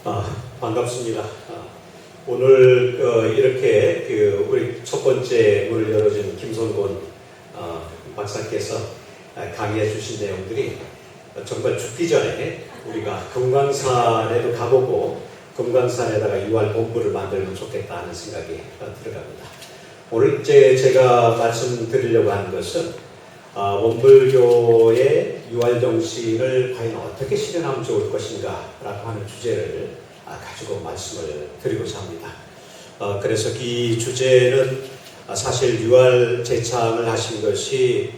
반갑습니다. 오늘 이렇게 우리 첫 번째 문을 열어준 김성곤 박사께서 강의해 주신 내용들이 정말 죽기 전에 우리가 금강산에도 가보고 금강산에다가 유알 본부를 만들면 좋겠다 하는 생각이 들어갑니다. 오늘 이제 제가 말씀드리려고 하는 것은 원불교의 유알정신을 과연 어떻게 실현하면 좋을 것인가 라고 하는 주제를 가지고 말씀을 드리고자 합니다. 그래서 이 주제는 사실 유알 제창을 하신 것이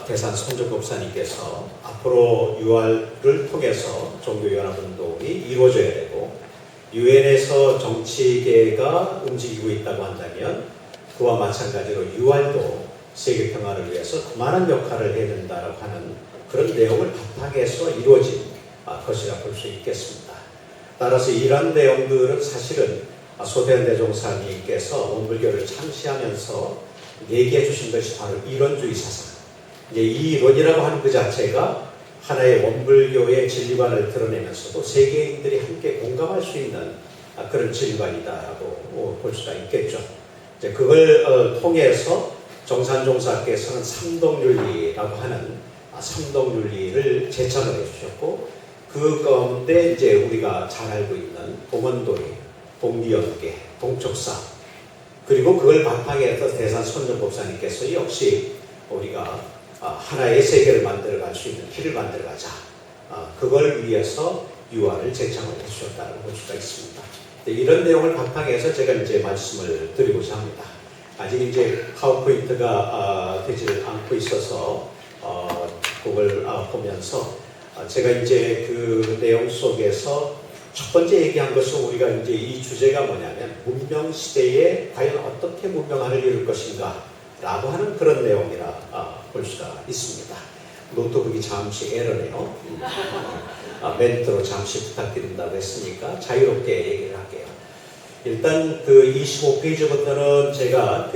대산 손정법사님께서 앞으로 유알을 통해서 종교연합운동이 이루어져야 되고 유엔에서 정치계가 움직이고 있다고 한다면 그와 마찬가지로 유알도 세계 평화를 위해서 그만한 역할을 해야 된다고 하는 그런 내용을 바탕에서 이루어진 것이라 볼 수 있겠습니다. 따라서 이러한 내용들은 사실은 소대한 대종사님께서 원불교를 창시하면서 얘기해 주신 것이 바로 이론주의 사상. 이제 이 이론이라고 하는 그 자체가 하나의 원불교의 진리관을 드러내면서도 세계인들이 함께 공감할 수 있는 그런 진리관이다라고 볼 수가 있겠죠. 이제 그걸 통해서 정산종사께서는 삼동윤리라고 하는 삼동윤리를 제창을 해주셨고 그 가운데 이제 우리가 잘 알고 있는 봉헌도리, 봉기연계, 봉촉사 그리고 그걸 바탕에서 대산 손정법사님께서 역시 우리가 하나의 세계를 만들어갈 수 있는 길을 만들어가자 그걸 위해서 유알을 제창을 해주셨다고 볼 수가 있습니다. 이런 내용을 바탕에서 제가 이제 말씀을 드리고자 합니다. 아직 이제 파워포인트가 되지 않고 있어서 그걸 보면서 제가 이제 그 내용 속에서 첫 번째 얘기한 것은 우리가 이제 이 주제가 뭐냐면 문명 시대에 과연 어떻게 문명화를 이룰 것인가 라고 하는 그런 내용이라 볼 수가 있습니다. 노트북이 잠시 에러네요. 멘트로 잠시 부탁드린다고 했으니까 자유롭게 얘기를 할게요. 일단 그 25페이지부터는 제가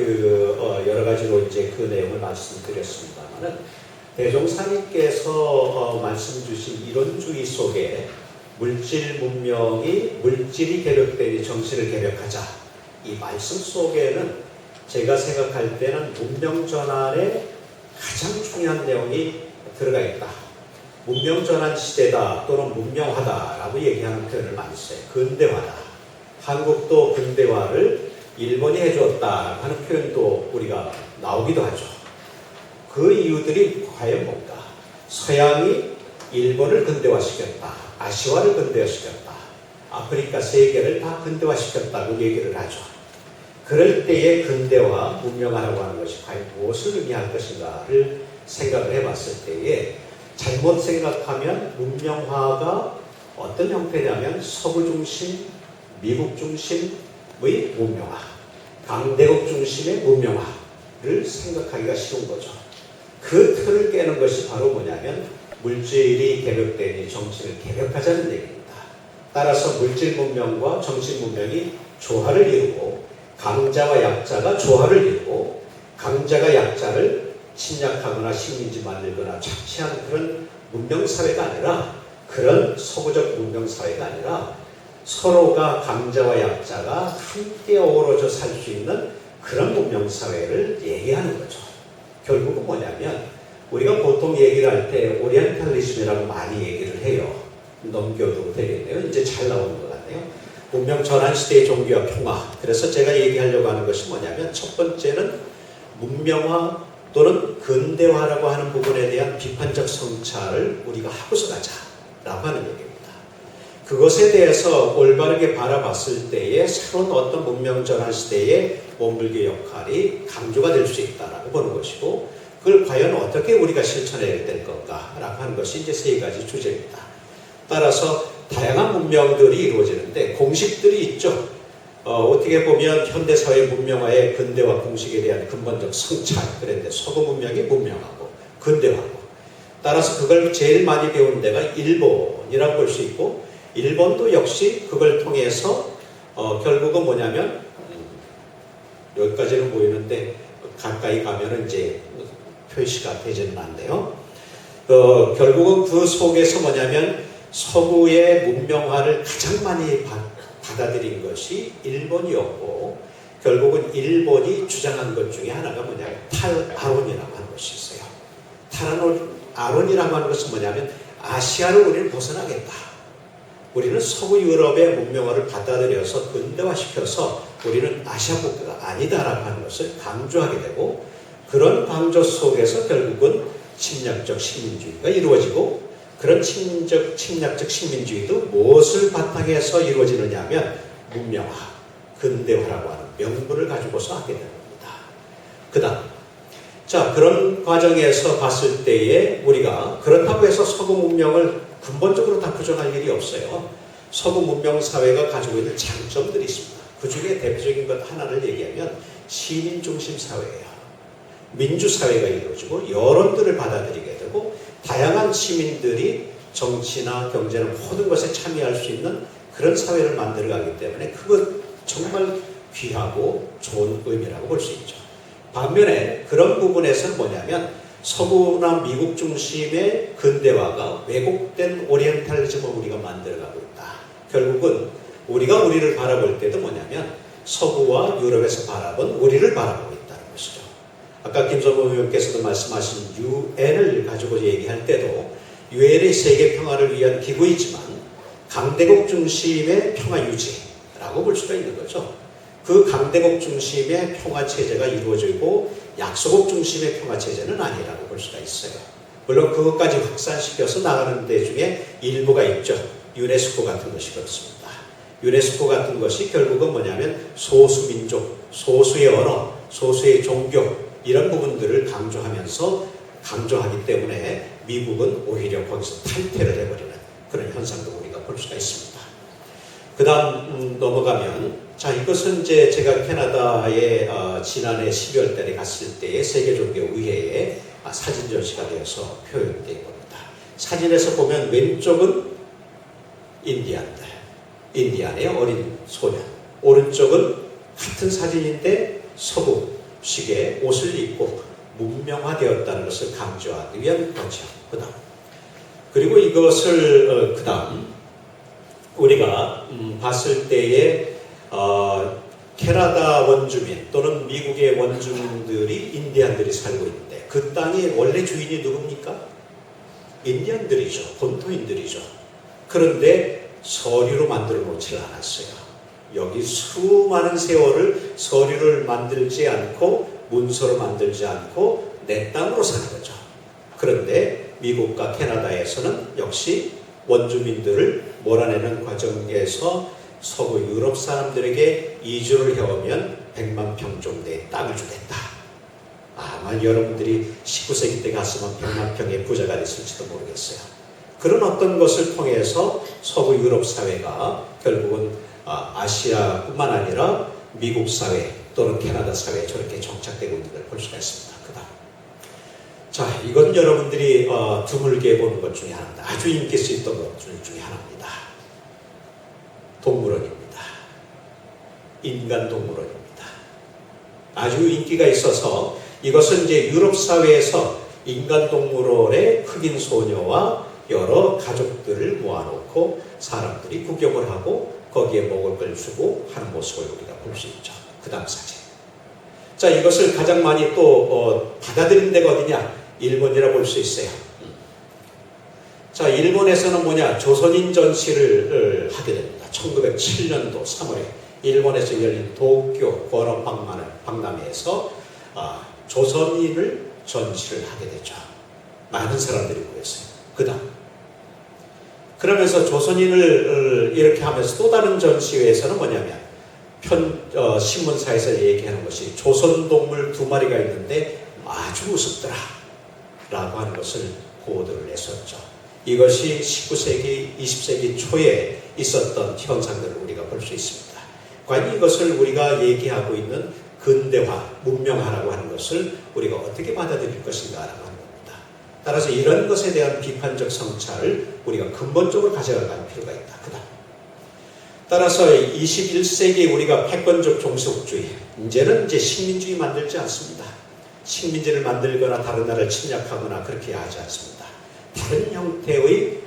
여러 가지로 이제 그 내용을 말씀드렸습니다만은 대종사님께서 말씀 주신 이론주의 속에 물질 문명이 물질이 개벽되니 정신을 개벽하자 이 말씀 속에는 제가 생각할 때는 문명 전환에 가장 중요한 내용이 들어가 있다. 문명 전환 시대다 또는 문명화다라고 얘기하는 표현을 많이 써요. 근대화다. 한국도 근대화를 일본이 해주었다 하는 표현도 우리가 나오기도 하죠. 그 이유들이 과연 뭔가? 서양이 일본을 근대화시켰다. 아시아를 근대화시켰다. 아프리카 세계를 다 근대화시켰다고 얘기를 하죠. 그럴 때의 근대화, 문명화라고 하는 것이 과연 무엇을 의미할 것인가를 생각을 해봤을 때에 잘못 생각하면 문명화가 어떤 형태냐면 서구 중심, 미국 중심의 문명화, 강대국 중심의 문명화를 생각하기가 쉬운 거죠. 그 틀을 깨는 것이 바로 뭐냐면 물질이 개벽되니 정신을 개벽하자는 얘기입니다. 따라서 물질 문명과 정신 문명이 조화를 이루고 강자와 약자가 조화를 이루고 강자가 약자를 침략하거나 식민지 만들거나 착취하는 그런 문명사회가 아니라 그런 서구적 문명사회가 아니라 서로가 강자와 약자가 함께 어우러져 살 수 있는 그런 문명사회를 얘기하는 거죠. 결국은 뭐냐면 우리가 보통 얘기를 할 때 오리엔탈리즘이라고 많이 얘기를 해요. 넘겨도 되겠네요. 이제 잘 나오는 것 같네요. 문명 전환 시대의 종교와 평화. 그래서 제가 얘기하려고 하는 것이 뭐냐면 첫 번째는 문명화 또는 근대화라고 하는 부분에 대한 비판적 성찰을 우리가 하고서 가자라고 하는 얘기입니다. 그것에 대해서 올바르게 바라봤을 때에 새로운 어떤 문명 전환 시대의 원불교 역할이 강조가 될 수 있다라고 보는 것이고 그걸 과연 어떻게 우리가 실천해야 될 건가라고 하는 것이 이제 세 가지 주제입니다. 따라서 다양한 문명들이 이루어지는데 공식들이 있죠. 어떻게 보면 현대사회 문명화의 근대화 공식에 대한 근본적 성찰 그런데 서구 문명이 문명하고 근대화고 따라서 그걸 제일 많이 배운 데가 일본이라고 볼 수 있고 일본도 역시 그걸 통해서 결국은 뭐냐면 여기까지는 보이는데 가까이 가면은 이제 표시가 되지는 않네요. 결국은 그 속에서 뭐냐면 서구의 문명화를 가장 많이 받아들인 것이 일본이었고, 결국은 일본이 주장한 것 중에 하나가 뭐냐면 탈아론이라고 하는 것이 있어요. 탈아론이라고 하는 것은 뭐냐면 아시아를 우리는 벗어나겠다. 우리는 서구 유럽의 문명화를 받아들여서 근대화시켜서 우리는 아시아 국가가 아니다라고 하는 것을 강조하게 되고, 그런 강조 속에서 결국은 침략적 식민주의가 이루어지고, 그런 침략적 식민주의도 무엇을 바탕에서 이루어지느냐 하면 문명화, 근대화라고 하는 명분을 가지고서 하게 되는 겁니다. 그 다음, 자, 그런 과정에서 봤을 때에 우리가 그렇다고 해서 서구 문명을 근본적으로 다 부정할 일이 없어요. 서구 문명 사회가 가지고 있는 장점들이 있습니다. 그 중에 대표적인 것 하나를 얘기하면 시민 중심 사회예요. 민주사회가 이루어지고 여론들을 받아들이게 되고 다양한 시민들이 정치나 경제나 모든 것에 참여할 수 있는 그런 사회를 만들어가기 때문에 그건 정말 귀하고 좋은 의미라고 볼 수 있죠. 반면에 그런 부분에서는 뭐냐면 서구나 미국 중심의 근대화가 왜곡된 오리엔탈리즘을 우리가 만들어가고 있다. 결국은 우리가 우리를 바라볼 때도 뭐냐면 서구와 유럽에서 바라본 우리를 바라보고 있다는 것이죠. 아까 김성범 의원께서도 말씀하신 유엔을 가지고 얘기할 때도 유엔이 세계 평화를 위한 기구이지만 강대국 중심의 평화 유지라고 볼 수가 있는 거죠. 그 강대국 중심의 평화체제가 이루어지고 약소국 중심의 평화체제는 아니라고 볼 수가 있어요. 물론 그것까지 확산시켜서 나가는 데 중에 일부가 있죠. 유네스코 같은 것이 그렇습니다. 유네스코 같은 것이 결국은 뭐냐면 소수민족, 소수의 언어, 소수의 종교 이런 부분들을 강조하기 때문에 미국은 오히려 거기서 탈퇴를 해버리는 그런 현상도 우리가 볼 수가 있습니다. 그 다음 넘어가면, 자, 이것은 이제 제가 캐나다에 지난해 12월 달에 갔을 때의 세계종교의회에 사진 전시가 되어서 표현된 겁니다. 사진에서 보면 왼쪽은 인디안의 어린 소년, 오른쪽은 같은 사진인데 서구식의 옷을 입고 문명화되었다는 것을 강조하기 위한 거죠. 그리고 이것을 그 다음 우리가 봤을 때에 캐나다 원주민 또는 미국의 원주민들이 인디안들이 살고 있는데 그 땅의 원래 주인이 누굽니까? 인디안들이죠. 본토인들이죠. 그런데 서류로 만들어 놓지 않았어요. 여기 수많은 세월을 서류를 만들지 않고 문서로 만들지 않고 내 땅으로 사는 거죠. 그런데 미국과 캐나다에서는 역시 원주민들을 몰아내는 과정에서 서구 유럽 사람들에게 이주를 해오면 100만 평 정도의 땅을 주겠다. 아마 여러분들이 19세기 때 갔으면 100만 평의 부자가 됐을지도 모르겠어요. 그런 어떤 것을 통해서 서구 유럽 사회가 결국은 아시아뿐만 아니라 미국 사회 또는 캐나다 사회에 저렇게 정착되고 있는 걸 볼 수가 있습니다. 자, 이건 여러분들이 드물게 보는 것 중에 하나입니다. 아주 인기 있었던 것 중에 하나입니다. 동물원입니다. 인간동물원입니다. 아주 인기가 있어서 이것은 이제 유럽 사회에서 인간동물원의 흑인 소녀와 여러 가족들을 모아놓고 사람들이 구경을 하고 거기에 먹을 걸 주고 하는 모습을 우리가 볼 수 있죠. 그 다음 사진. 자, 이것을 가장 많이 또 받아들인 데가 어디냐? 일본이라 볼 수 있어요. 자, 일본에서는 뭐냐? 조선인 전시를 하게 됩니다. 1907년도 3월에 일본에서 열린 도쿄 권어 박람회에서 조선인을 전시를 하게 되죠. 많은 사람들이 모였어요. 그 다음 그러면서 조선인을 이렇게 하면서 또 다른 전시회에서는 뭐냐면 신문사에서 얘기하는 것이 조선동물 2마리가 있는데 아주 우습더라 라고 하는 것을 보도를 했었죠. 이것이 19세기, 20세기 초에 있었던 현상들을 우리가 볼 수 있습니다. 과연 이것을 우리가 얘기하고 있는 근대화, 문명화라고 하는 것을 우리가 어떻게 받아들일 것인가 라고 하는 겁니다. 따라서 이런 것에 대한 비판적 성찰을 우리가 근본적으로 가져갈 필요가 있다. 따라서 21세기 우리가 패권적 종속주의, 이제는 식민주의 만들지 않습니다. 식민지를 만들거나 다른 나라를 침략하거나 그렇게 하지 않습니다. 다른 형태의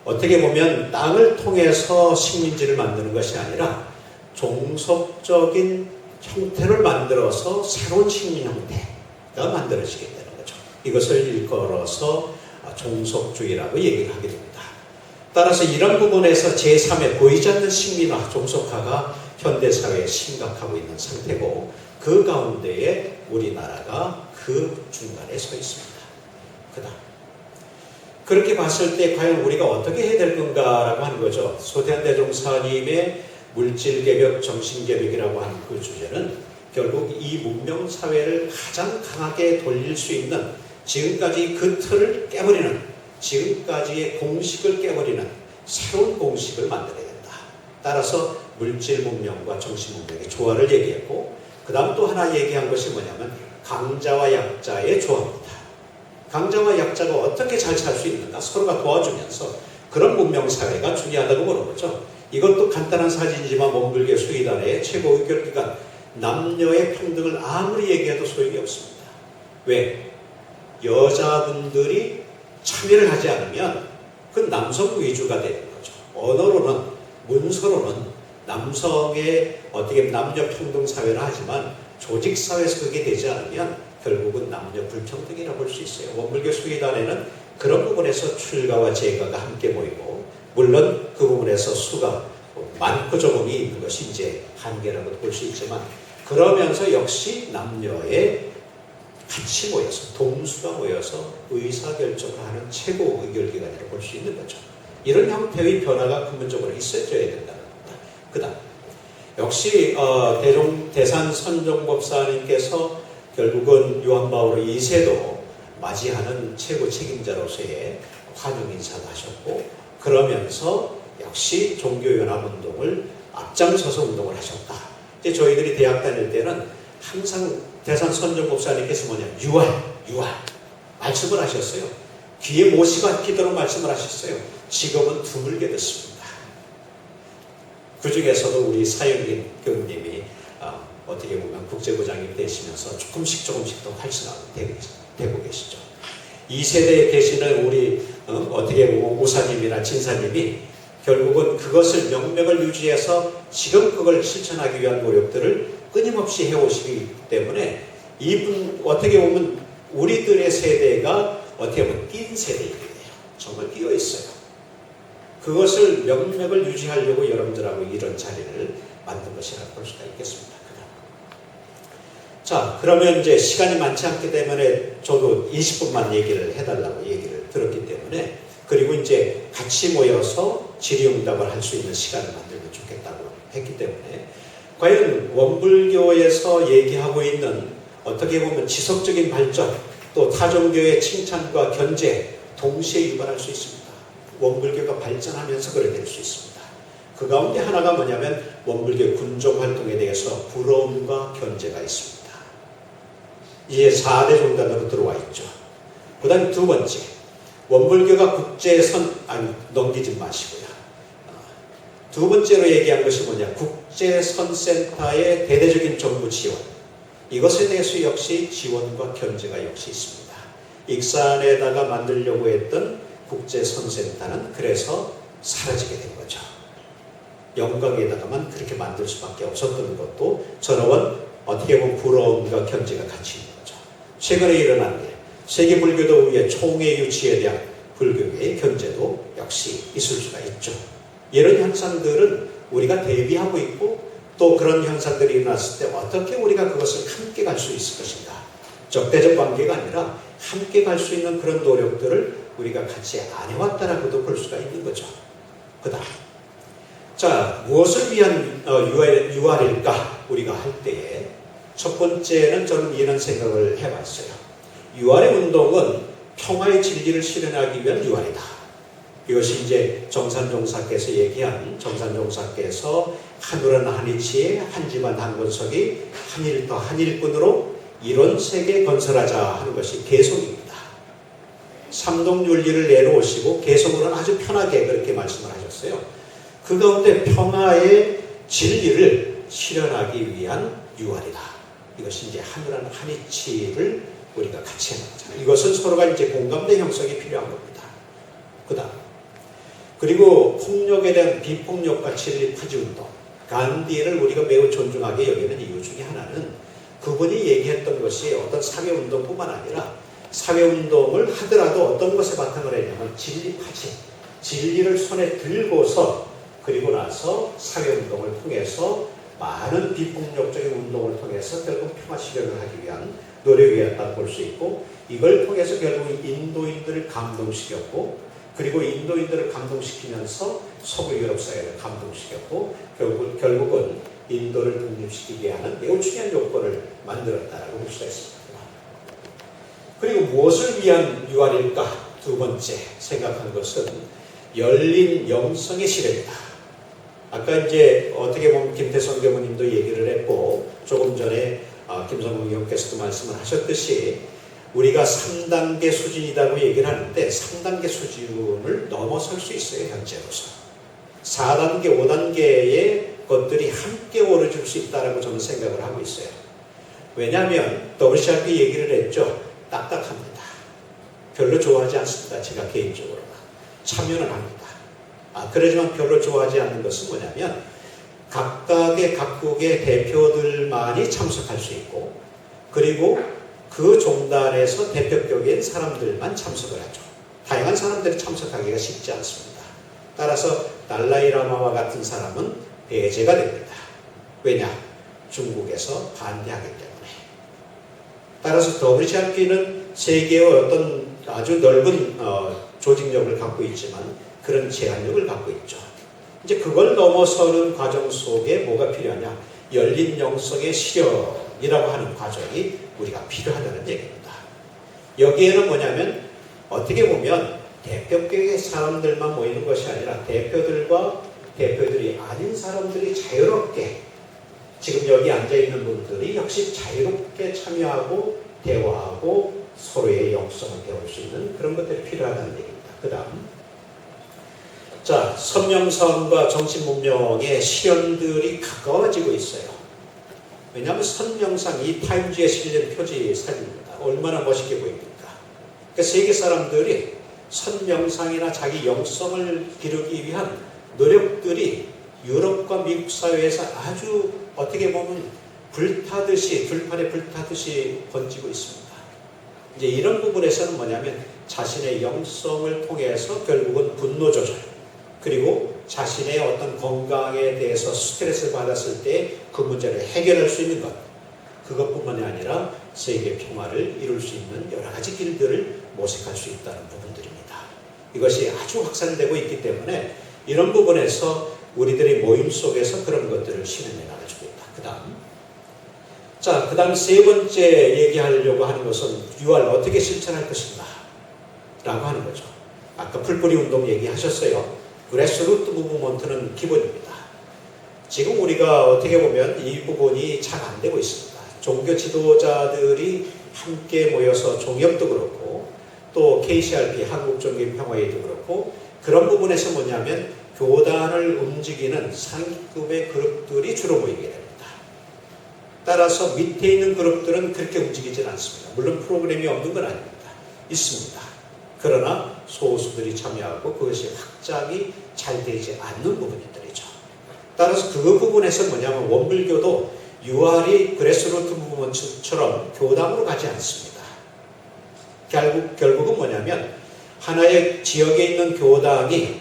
어떻게 보면 땅을 통해서 식민지를 만드는 것이 아니라 종속적인 형태를 만들어서 새로운 식민 형태가 만들어지게 되는 거죠. 이것을 일컬어서 종속주의라고 얘기를 하게 됩니다. 따라서 이런 부분에서 제3의 보이지 않는 식민화, 종속화가 현대사회에 심각하고 있는 상태고 그 가운데에 우리나라가 그 중간에 서 있습니다. 그다음 그렇게 봤을 때 과연 우리가 어떻게 해야 될 건가라고 하는 거죠. 소태한 대종사님의 물질개벽, 정신개벽이라고 하는 그 주제는 결국 이 문명사회를 가장 강하게 돌릴 수 있는 지금까지 그 틀을 깨버리는, 지금까지의 공식을 깨버리는 새로운 공식을 만들어야 된다. 따라서 물질 문명과 정신 문명의 조화를 얘기했고, 그 다음 또 하나 얘기한 것이 뭐냐면 강자와 약자의 조화입니다. 강자와 약자가 어떻게 잘 살 수 있는가, 서로가 도와주면서 그런 문명사회가 중요하다고 보는 거죠. 이것도 간단한 사진이지만 원불교 수의단의 최고 의결기관, 남녀의 평등을 아무리 얘기해도 소용이 없습니다. 왜? 여자분들이 참여를 하지 않으면 그 남성 위주가 되는 거죠. 언어로는, 문서로는 남성의 어떻게 남녀 평등 사회를 하지만 조직사회에서 그게 되지 않으면 결국은 남녀 불평등이라고 볼 수 있어요. 원불교 수의단에는 그런 부분에서 출가와 재가가 함께 모이고, 물론 그 부분에서 수가 많고 적음이 있는 것이 이제 한계라고 볼 수 있지만, 그러면서 역시 남녀의 같이 모여서, 동수가 모여서 의사결정을 하는 최고 의결기관이라고 볼 수 있는 거죠. 이런 형태의 변화가 근본적으로 있어줘야 된다는 겁니다. 그 다음 역시 대산 선종법사님께서 결국은 요한 바오로 2세도 맞이하는 최고 책임자로서의 환영 인사도 하셨고, 그러면서 역시 종교연합운동을 앞장서서 운동을 하셨다. 이제 저희들이 대학 다닐 때는 항상 대산 선종법사님께서 유알 말씀을 하셨어요. 귀에 못이 박히도록 말씀을 하셨어요. 지금은 드물게 듣습니다. 그 중에서도 우리 사영진 교수님이 어떻게 보면 국제부장님 되시면서 조금씩 더 활성화가 되고 계시죠. 이 세대에 계시는 우리 어떻게 보면 오사님이나 진사님이 결국은 그것을 명맥을 유지해서 지금 그걸 실천하기 위한 노력들을 끊임없이 해오시기 때문에 이분 어떻게 보면 우리들의 세대가 어떻게 보면 뛴 세대이기도 해요. 정말 뛰어 있어요. 그것을 명맥을 유지하려고 여러분들하고 이런 자리를 만든 것이라고 볼 수가 있겠습니다. 자, 그러면 이제 시간이 많지 않기 때문에 저도 20분만 얘기를 해달라고 얘기를 들었기 때문에, 그리고 이제 같이 모여서 질의응답을 할 수 있는 시간을 만들면 좋겠다고 했기 때문에, 과연 원불교에서 얘기하고 있는 어떻게 보면 지속적인 발전, 또 타종교의 칭찬과 견제 동시에 유발할 수 있습니다. 원불교가 발전하면서 그렇게 될 수 있습니다. 그 가운데 하나가 뭐냐면 원불교 군종 활동에 대해서 부러움과 견제가 있습니다. 이제 4대 종단으로 들어와 있죠. 그 다음 두 번째, 원불교가 국제선, 넘기지 마시고요. 두 번째로 얘기한 것이 뭐냐, 국제선센터의 대대적인 정부 지원. 이것에 대해서 역시 지원과 견제가 역시 있습니다. 익산에다가 만들려고 했던 국제선센터는 그래서 사라지게 된 거죠. 영광에다가만 그렇게 만들 수밖에 없었던 것도 저런 어떻게 보면 부러움과 견제가 같이 있는 거죠. 최근에 일어난 일, 세계불교도의 총회 유치에 대한 불교계의 견제도 역시 있을 수가 있죠. 이런 현상들은 우리가 대비하고 있고, 또 그런 현상들이 일어났을 때 어떻게 우리가 그것을 함께 갈 수 있을 것인가. 적대적 관계가 아니라 함께 갈 수 있는 그런 노력들을 우리가 같이 안 해왔다라고도 볼 수가 있는 거죠. 그 다음, 자, 무엇을 위한 유알일까 우리가 할 때에 첫 번째는 저는 이런 생각을 해봤어요. 유알의 운동은 평화의 진리를 실현하기 위한 유알이다. 이것이 이제 정산종사께서 얘기한, 정산종사께서 하늘은 한이치에 한 집안 한 권석이 한일터 한일꾼으로 이론 세계 건설하자 하는 것이 개성입니다. 삼동윤리를 내놓으시고 개성으로는 아주 편하게 그렇게 말씀을 하셨어요. 그 가운데 평화의 진리를 실현하기 위한 유알이다. 이것이 이제 하늘은 한이치를 우리가 같이 해나가자. 이것은 서로가 이제 공감대 형성이 필요한 겁니다. 그 그리고 폭력에 대한 비폭력과 진리 파지 운동, 간디를 우리가 매우 존중하게 여기는 이유 중에 하나는 그분이 얘기했던 것이 어떤 사회운동뿐만 아니라 사회운동을 하더라도 어떤 것에 바탕을 했냐면 진리 파지, 진리를 손에 들고서 그리고 나서 사회운동을 통해서 많은 비폭력적인 운동을 통해서 결국 평화 실현을 하기 위한 노력이었다고 볼 수 있고, 이걸 통해서 결국 인도인들을 감동시켰고, 그리고 인도인들을 감동시키면서 서구 유럽 사회를 감동시켰고, 결국은 인도를 독립시키게 하는 매우 중요한 요건을 만들었다라고 볼 수가 있습니다. 그리고 무엇을 위한 유활일까? 두 번째 생각한 것은 열린 영성의 실현이다. 아까 이제 어떻게 보면 김태성 교무님도 얘기를 했고, 조금 전에 김성국 의원께서도 말씀을 하셨듯이 우리가 3단계 수준이라고 얘기를 하는데 3단계 수준을 넘어설 수 있어요, 현재로서. 4단계, 5단계의 것들이 함께 오르줄 수 있다고 저는 생각을 하고 있어요. 왜냐하면 WCRP 얘기를 했죠. 딱딱합니다. 별로 좋아하지 않습니다. 제가 개인적으로는. 참여는 합니다. 그러지만 별로 좋아하지 않는 것은 뭐냐면 각국의 대표들만이 참석할 수 있고, 그리고 그 종단에서 대표격인 사람들만 참석을 하죠. 다양한 사람들이 참석하기가 쉽지 않습니다. 따라서 달라이라마와 같은 사람은 배제가 됩니다. 왜냐? 중국에서 반대하기 때문에. 따라서 WCRP는 세계의 어떤 아주 넓은 조직력을 갖고 있지만 그런 제한력을 갖고 있죠. 이제 그걸 넘어서는 과정 속에 뭐가 필요하냐? 열린 영성의 실현이라고 하는 과정이 우리가 필요하다는 얘기입니다. 여기에는 뭐냐면 어떻게 보면 대표격의 사람들만 모이는 것이 아니라 대표들과 대표들이 아닌 사람들이 자유롭게, 지금 여기 앉아있는 분들이 역시 자유롭게 참여하고 대화하고 서로의 영성을 배울 수 있는 그런 것들이 필요하다는 얘기입니다. 그 다음, 자, 선명성과 정신문명의 실현들이 가까워지고 있어요. 왜냐하면 선명상, 이 타임즈에 실린 표지 사진입니다. 얼마나 멋있게 보입니까? 그러니까 세계 사람들이 선명상이나 자기 영성을 기르기 위한 노력들이 유럽과 미국 사회에서 아주 어떻게 보면 불타듯이, 들판에 불타듯이 번지고 있습니다. 이제 이런 부분에서는 뭐냐면 자신의 영성을 통해서 결국은 분노 조절, 그리고 자신의 어떤 건강에 대해서 스트레스를 받았을 때 그 문제를 해결할 수 있는 것, 그것뿐만이 아니라 세계 평화를 이룰 수 있는 여러 가지 길들을 모색할 수 있다는 부분들입니다. 이것이 아주 확산되고 있기 때문에 이런 부분에서 우리들의 모임 속에서 그런 것들을 실현해 나가지고 있다. 그 다음 세 번째 얘기하려고 하는 것은 유활 어떻게 실천할 것인가 라고 하는 거죠. 아까 풀뿌리 운동 얘기하셨어요. 그래스루트 무브먼트는 기본입니다. 지금 우리가 어떻게 보면 이 부분이 잘 안 되고 있습니다. 종교 지도자들이 함께 모여서 종협도 그렇고 또 KCRP 한국종교평화회의도 그렇고 그런 부분에서 뭐냐면 교단을 움직이는 상위급의 그룹들이 주로 모이게 됩니다. 따라서 밑에 있는 그룹들은 그렇게 움직이질 않습니다. 물론 프로그램이 없는 건 아닙니다. 있습니다. 그러나 소수들이 참여하고 그것이 확장이 잘 되지 않는 부분들이죠. 따라서 그 부분에서 뭐냐면 원불교도 유활이 그레스루트 무브먼트처럼 교단으로 가지 않습니다. 결국은 뭐냐면 하나의 지역에 있는 교단이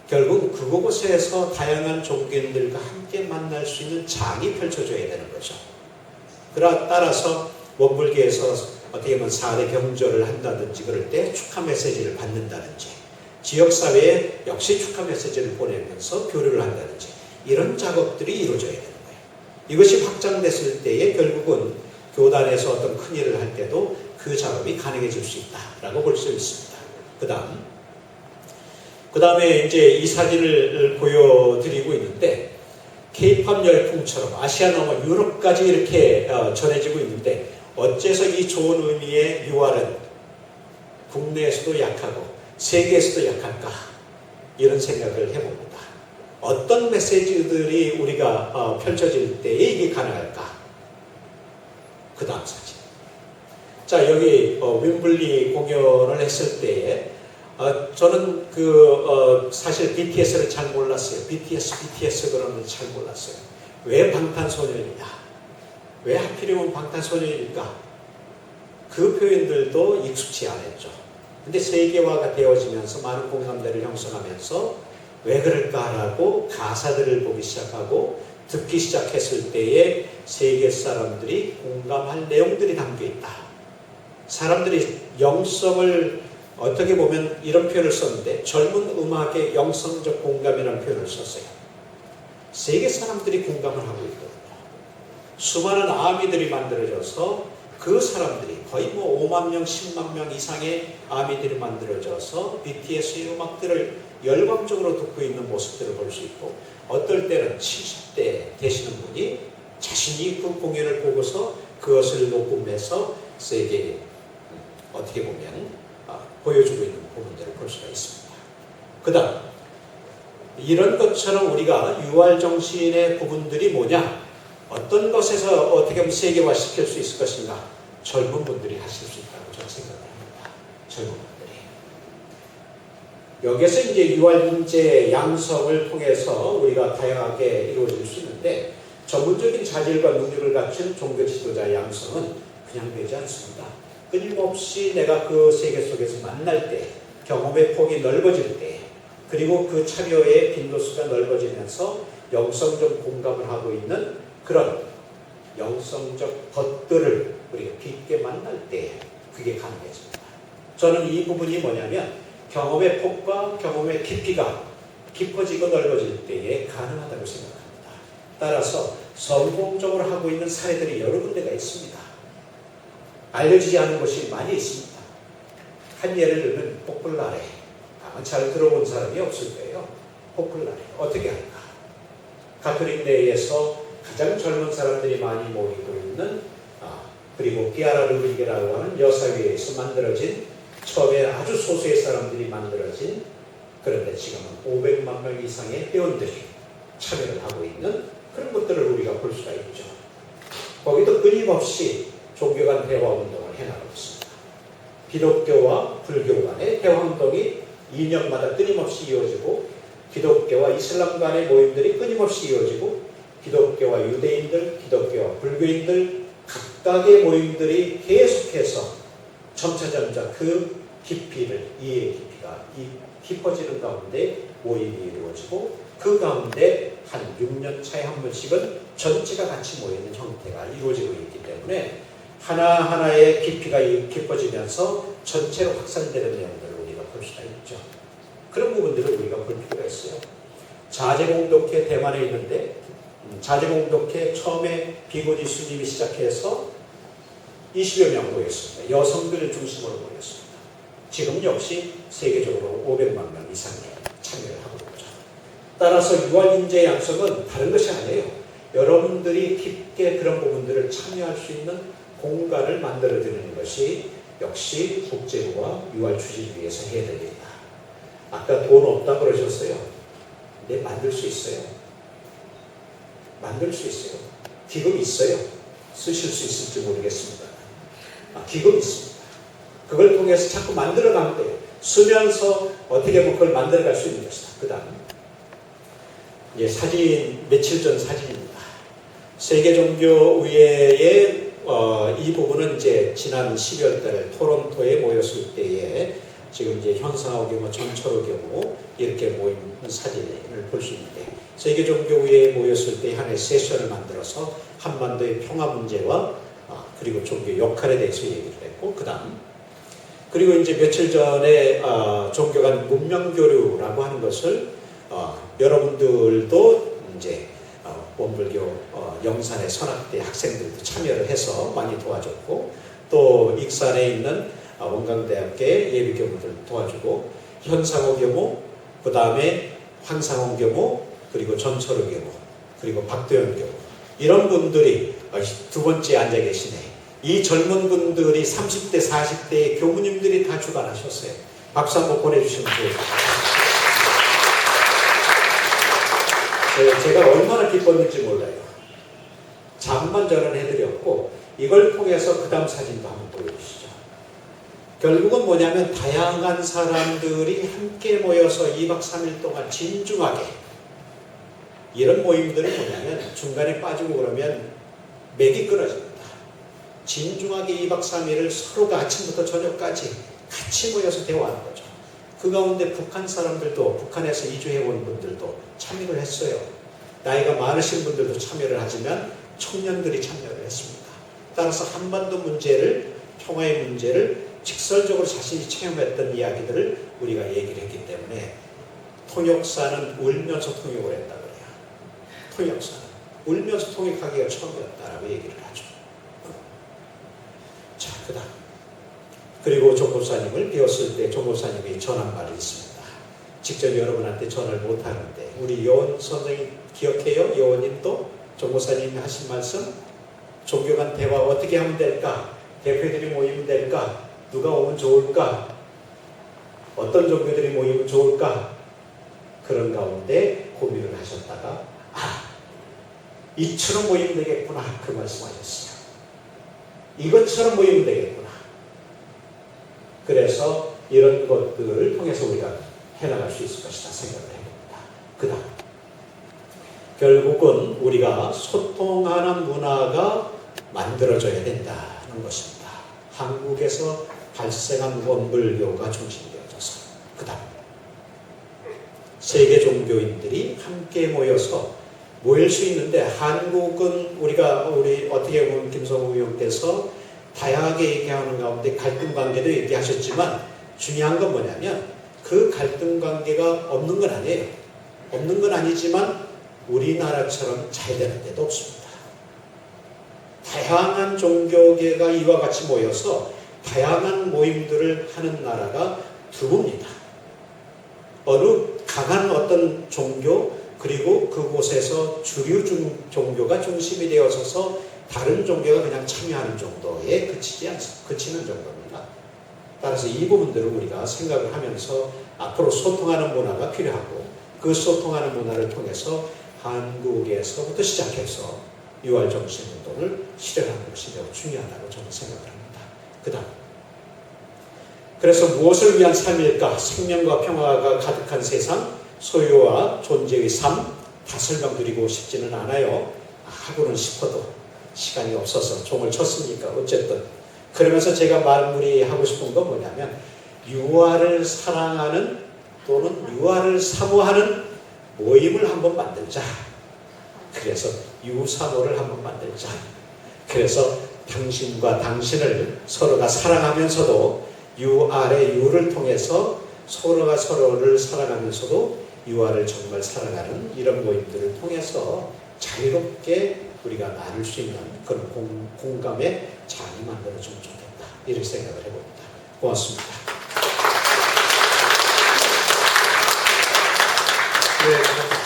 결국 그곳에서 다양한 종교인들과 함께 만날 수 있는 장이 펼쳐져야 되는 거죠. 따라서 원불교에서 어떻게 보면 4대 경절을 한다든지 그럴 때 축하 메시지를 받는다든지 지역사회에 역시 축하 메시지를 보내면서 교류를 한다든지 이런 작업들이 이루어져야 되는 거예요. 이것이 확장됐을 때에 결국은 교단에서 어떤 큰 일을 할 때도 그 작업이 가능해질 수 있다라고 볼 수 있습니다. 그 다음에 이제 이 사진을 보여드리고 있는데 케이팝 열풍처럼 아시아 넘어 유럽까지 이렇게 전해지고 있는데 어째서 이 좋은 의미의 유활은 국내에서도 약하고 세계에서도 약할까? 이런 생각을 해봅니다. 어떤 메시지들이 우리가 펼쳐질 때에 이게 가능할까? 그 다음 사진. 자, 여기 윈블리 공연을 했을 때에 저는 사실 BTS를 잘 몰랐어요. BTS 그러는데 잘 몰랐어요. 왜 방탄소년이냐? 왜 하필이면 방탄소년일까? 그 표현들도 익숙치 않았죠. 근데 세계화가 되어지면서 많은 공감대를 형성하면서 왜 그럴까라고 가사들을 보기 시작하고 듣기 시작했을 때에 세계 사람들이 공감할 내용들이 담겨 있다. 사람들이 영성을 어떻게 보면 이런 표현을 썼는데 젊은 음악의 영성적 공감이라는 표현을 썼어요. 세계 사람들이 공감을 하고 있거든요. 수많은 아미들이 만들어져서 그 사람들이 거의 5만 명, 10만 명 이상의 아미들이 만들어져서 BTS의 음악들을 열광적으로 듣고 있는 모습들을 볼 수 있고 어떨 때는 70대 되시는 분이 자신이 그 공연을 보고서 그것을 녹음해서 세계에 어떻게 보면 보여주고 있는 부분들을 볼 수가 있습니다. 그 다음 이런 것처럼 우리가 유활정신의 부분들이 뭐냐? 어떤 것에서 어떻게 하면 세계화 시킬 수 있을 것인가? 젊은 분들이 하실 수 있다고 저는 생각을 합니다. 젊은 분들이. 여기서 이제 유활인재 양성을 통해서 우리가 다양하게 이루어질 수 있는데 전문적인 자질과 능력을 갖춘 종교 지도자 양성은 그냥 되지 않습니다. 끊임없이 내가 그 세계 속에서 만날 때, 경험의 폭이 넓어질 때, 그리고 그 참여의 빈도수가 넓어지면서 영성적 공감을 하고 있는 그런 영성적 것들을 우리가 깊게 만날 때 그게 가능해집니다. 저는 이 부분이 뭐냐면 경험의 폭과 경험의 깊이가 깊어지고 넓어질 때에 가능하다고 생각합니다. 따라서 성공적으로 하고 있는 사례들이 여러 군데가 있습니다. 알려지지 않은 것이 많이 있습니다. 한 예를 들면 포클라레. 아마 잘 들어본 사람이 없을 거예요. 포클라레. 어떻게 할까? 가톨릭 내에서 가장 젊은 사람들이 많이 모이고 있는 그리고 피아라 루리게라고 하는 여사회에서 만들어진 처음에 아주 소수의 사람들이 만들어진 그런데 지금은 500만 명 이상의 회원들이 참여를 하고 있는 그런 것들을 우리가 볼 수가 있죠. 거기도 끊임없이 종교 간 대화 운동을 해나가고 있습니다. 기독교와 불교 간의 대화 운동이 2년마다 끊임없이 이루어지고 기독교와 이슬람 간의 모임들이 끊임없이 이루어지고 기독교와 유대인들, 기독교와 불교인들 각각의 모임들이 계속해서 점차점차 그 깊이를 이해의 깊이가 깊어지는 가운데 모임이 이루어지고 그 가운데 한 6년 차에 한 번씩은 전체가 같이 모이는 형태가 이루어지고 있기 때문에 하나하나의 깊이가 깊어지면서 전체로 확산되는 내용들을 우리가 볼 수가 있죠. 그런 부분들을 우리가 볼 필요가 있어요. 자제공독회 대만에 있는데 자제공독회 처음에 비고니 스님이 시작해서 20여 명 모였습니다. 여성들을 중심으로 모였습니다. 지금 역시 세계적으로 500만 명 이상이 참여를 하고 있죠. 따라서 유활인재 양성은 다른 것이 아니에요. 여러분들이 깊게 그런 부분들을 참여할 수 있는 공간을 만들어드리는 것이 역시 국제부와 유활추진위에서 해야 됩니다. 아까 돈 없다고 그러셨어요. 근데 만들 수 있어요. 만들 수 있어요. 기금 있어요. 쓰실 수 있을지 모르겠습니다. 기금 있습니다. 그걸 통해서 자꾸 만들어가면 돼요. 쓰면서 어떻게 보면 그걸 만들어갈 수 있는 것이다. 그 다음 이제 사진, 며칠 전 사진입니다. 세계종교의회의 이 부분은 이제 지난 12월 달에 토론토에 모였을 때에 지금 이제 현상호 경우, 전철호 경우 이렇게 모인 사진을 볼 수 있는데 세계종교의회에 모였을 때 한 해 세션을 만들어서 한반도의 평화 문제와 그리고 종교 역할에 대해서 얘기를 했고 그 다음 그리고 이제 며칠 전에 종교 간 문명교류라고 하는 것을 여러분들도 이제 원불교 영산의 선학대 학생들도 참여를 해서 많이 도와줬고 또 익산에 있는 원광대학교의 예비교무들 도와주고 현상호 교무, 그 다음에 황상홍 교무, 그리고 전철우 교무, 그리고 박도현 교무 이런 분들이 두 번째 앉아 계시네. 이 젊은 분들이 30대, 40대의 교무님들이 다 주관하셨어요. 박수 한번 보내주시면 좋겠습니다. 제가 얼마나 기뻤는지 몰라요. 잠만 전환해드렸고 이걸 통해서 그 다음 사진도 한번 보여주시죠. 결국은 뭐냐면 다양한 사람들이 함께 모여서 2박 3일 동안 진중하게, 이런 모임들이 뭐냐면 중간에 빠지고 그러면 맥이 끊어집니다. 진중하게 2박 3일을 서로가 아침부터 저녁까지 같이 모여서 대화하는 거죠. 그 가운데 북한 사람들도, 북한에서 이주해 온 분들도 참여를 했어요. 나이가 많으신 분들도 참여를 하지만 청년들이 참여를 했습니다. 따라서 한반도 문제를, 평화의 문제를 직설적으로 자신이 체험했던 이야기들을 우리가 얘기를 했기 때문에 통역사는 울면서 통역을 했다 그래요. 통역사는 울면서 통역하기가 처음이었다라고 얘기를 하죠. 자, 그 다음. 그리고 조목사님을 배웠을 때 조목사님이 전한 말이 있습니다. 직접 여러분한테 전화를 못하는데 우리 여원 선생님 기억해요? 여원님도 조목사님이 하신 말씀, 종교 간 대화 어떻게 하면 될까? 대표들이 모이면 될까? 누가 오면 좋을까? 어떤 종교들이 모이면 좋을까? 그런 가운데 고민을 하셨다가 이처럼 모이면 되겠구나, 그 말씀하셨어요. 이것처럼 모이면 되겠구나. 그래서 이런 것들을 통해서 우리가 해나갈 수 있을 것이다 생각을 해봅니다. 그 다음, 결국은 우리가 소통하는 문화가 만들어져야 된다는 것입니다. 한국에서 발생한 원불교가 중심되어져서. 그 다음, 세계 종교인들이 함께 모여서 모일 수 있는데, 한국은 우리 어떻게 보면 김성우 의원께서 다양하게 얘기하는 가운데 갈등 관계도 얘기하셨지만, 중요한 건 뭐냐면 그 갈등 관계가 없는 건 아니에요. 없는 건 아니지만 우리나라처럼 잘 되는 데도 없습니다. 다양한 종교계가 이와 같이 모여서 다양한 모임들을 하는 나라가 드뭅니다. 어느 강한 어떤 종교, 그리고 그곳에서 주류 종교가 중심이 되어서서 다른 종교가 그냥 참여하는 정도에 그치는 정도입니다. 따라서 이 부분들을 우리가 생각을 하면서 앞으로 소통하는 문화가 필요하고, 그 소통하는 문화를 통해서 한국에서부터 시작해서 6월 정신운동을 실현하는 것이 매우 중요하다고 저는 생각을 합니다. 그 다음, 그래서 무엇을 위한 삶일까? 생명과 평화가 가득한 세상, 소유와 존재의 삶, 다 설명드리고 싶지는 않아요. 하고는 싶어도 시간이 없어서 종을 쳤으니까 어쨌든. 그러면서 제가 마무리하고 싶은 건 뭐냐면, 유아를 사랑하는 또는 유아를 사모하는 모임을 한번 만들자. 그래서 유사모를 한번 만들자. 그래서 당신과 당신을 서로가 사랑하면서도 유아의 유를 통해서 서로가 서로를 사랑하면서도 유아를 정말 사랑하는 이런 모임들을 통해서 자유롭게 우리가 나눌 수 있는 그런 공감의 장이 만들어지면 좋겠다, 이렇게 생각을 해봅니다. 고맙습니다. 네,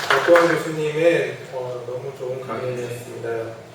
박도환 교수님의 너무 좋은 강연이었습니다.